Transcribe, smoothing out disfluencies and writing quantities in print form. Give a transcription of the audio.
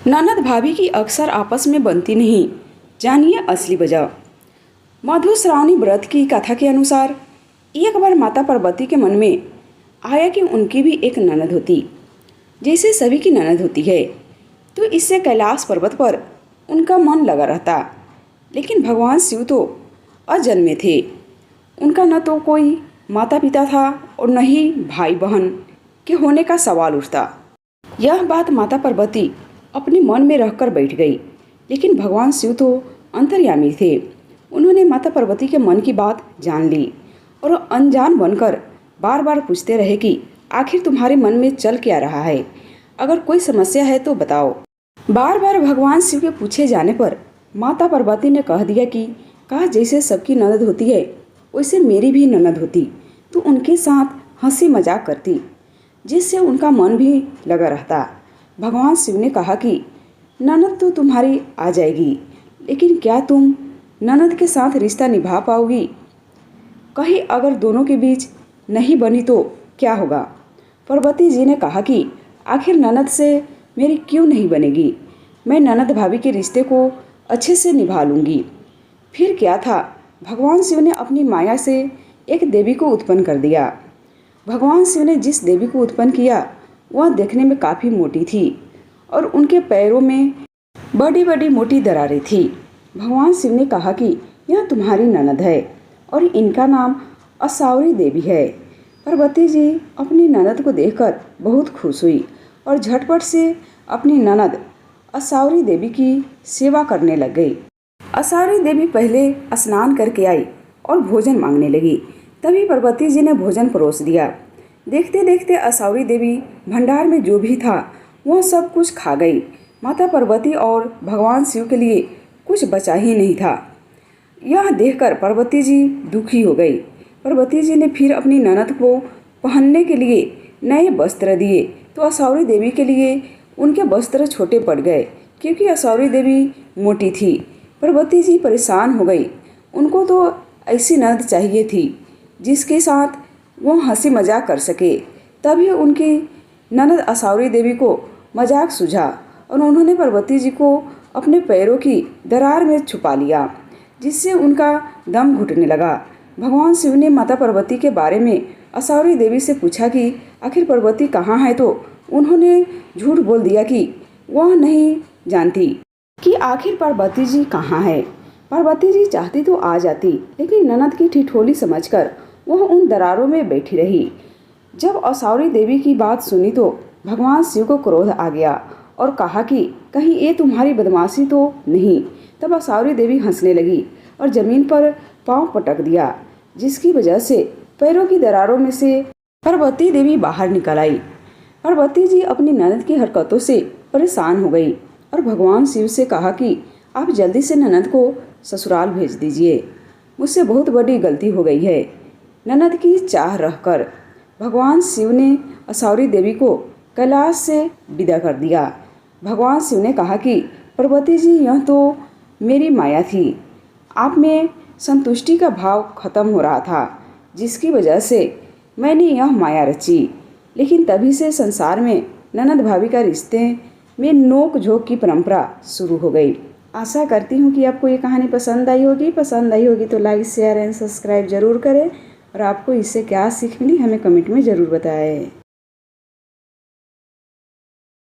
ननद भाभी की अक्सर आपस में बनती नहीं, जानिए असली वजह। मधुश्रावणी व्रत की कथा के अनुसार एक बार माता पार्वती के मन में आया कि उनकी भी एक ननद होती, जैसे सभी की ननद होती है। तो इससे कैलाश पर्वत पर उनका मन लगा रहता। लेकिन भगवान शिव तो अजन्मे थे, उनका न तो कोई माता पिता था और न ही भाई बहन के होने का सवाल उठता। यह बात माता पार्वती अपने मन में रहकर बैठ गई। लेकिन भगवान शिव तो अंतर्यामी थे, उन्होंने माता पार्वती के मन की बात जान ली और अनजान बनकर बार बार पूछते रहे कि आखिर तुम्हारे मन में चल क्या रहा है, अगर कोई समस्या है तो बताओ। बार बार भगवान शिव के पूछे जाने पर माता पार्वती ने कह दिया कि कहा जैसे सबकी ननद होती है वैसे मेरी भी ननद होती तो उनके साथ हंसी मजाक करती, जिससे उनका मन भी लगा रहता। भगवान शिव ने कहा कि ननद तो तुम्हारी आ जाएगी, लेकिन क्या तुम ननद के साथ रिश्ता निभा पाओगी? कहीं अगर दोनों के बीच नहीं बनी तो क्या होगा? पार्वती जी ने कहा कि आखिर ननद से मेरी क्यों नहीं बनेगी, मैं ननद भाभी के रिश्ते को अच्छे से निभा लूँगी। फिर क्या था, भगवान शिव ने अपनी माया से एक देवी को उत्पन्न कर दिया। भगवान शिव ने जिस देवी को उत्पन्न किया वह देखने में काफ़ी मोटी थी और उनके पैरों में बड़ी बड़ी मोटी दरारें थी। भगवान शिव ने कहा कि यह तुम्हारी ननद है और इनका नाम असावरी देवी है। पार्वती जी अपनी ननद को देखकर बहुत खुश हुई और झटपट से अपनी ननद असावरी देवी की सेवा करने लग गई। असावरी देवी पहले स्नान करके आई और भोजन मांगने लगी। तभी पार्वती जी ने भोजन परोस दिया। देखते देखते असावरी देवी भंडार में जो भी था वह सब कुछ खा गई। माता पार्वती और भगवान शिव के लिए कुछ बचा ही नहीं था। यह देखकर पार्वती जी दुखी हो गई। पार्वती जी ने फिर अपनी ननद को पहनने के लिए नए वस्त्र दिए तो असावरी देवी के लिए उनके वस्त्र छोटे पड़ गए, क्योंकि असावरी देवी मोटी थी। पार्वती जी परेशान हो गई। उनको तो ऐसी ननद चाहिए थी जिसके साथ वो हंसी मजाक कर सके। तभी उनकी ननद असावरी देवी को मजाक सूझा और उन्होंने पार्वती जी को अपने पैरों की दरार में छुपा लिया, जिससे उनका दम घुटने लगा। भगवान शिव ने माता पार्वती के बारे में असावरी देवी से पूछा कि आखिर पार्वती कहाँ है, तो उन्होंने झूठ बोल दिया कि वह नहीं जानती कि आखिर पार्वती जी कहाँ है। पार्वती जी चाहती तो आ जाती, लेकिन ननद की ठिठोली समझकर वह उन दरारों में बैठी रही। जब असावरी देवी की बात सुनी तो भगवान शिव को क्रोध आ गया और कहा कि कहीं ये तुम्हारी बदमाशी तो नहीं। तब असावरी देवी हंसने लगी और जमीन पर पांव पटक दिया, जिसकी वजह से पैरों की दरारों में से पार्वती देवी बाहर निकल आई। पार्वती जी अपनी ननद की हरकतों से परेशान हो गई और भगवान शिव से कहा कि आप जल्दी से ननद को ससुराल भेज दीजिए, मुझसे बहुत बड़ी गलती हो गई है। ननद की चाह रहकर भगवान शिव ने असावरी देवी को कैलाश से विदा कर दिया। भगवान शिव ने कहा कि पार्वती जी यह तो मेरी माया थी, आप में संतुष्टि का भाव खत्म हो रहा था, जिसकी वजह से मैंने यह माया रची। लेकिन तभी से संसार में ननद भाभी का रिश्ते में नोक झोंक की परंपरा शुरू हो गई। आशा करती हूँ कि आपको ये कहानी पसंद आई होगी। पसंद आई होगी तो लाइक शेयर एंड सब्सक्राइब जरूर करें और आपको इससे क्या सीख मिली हमें कमेंट में ज़रूर बताएं।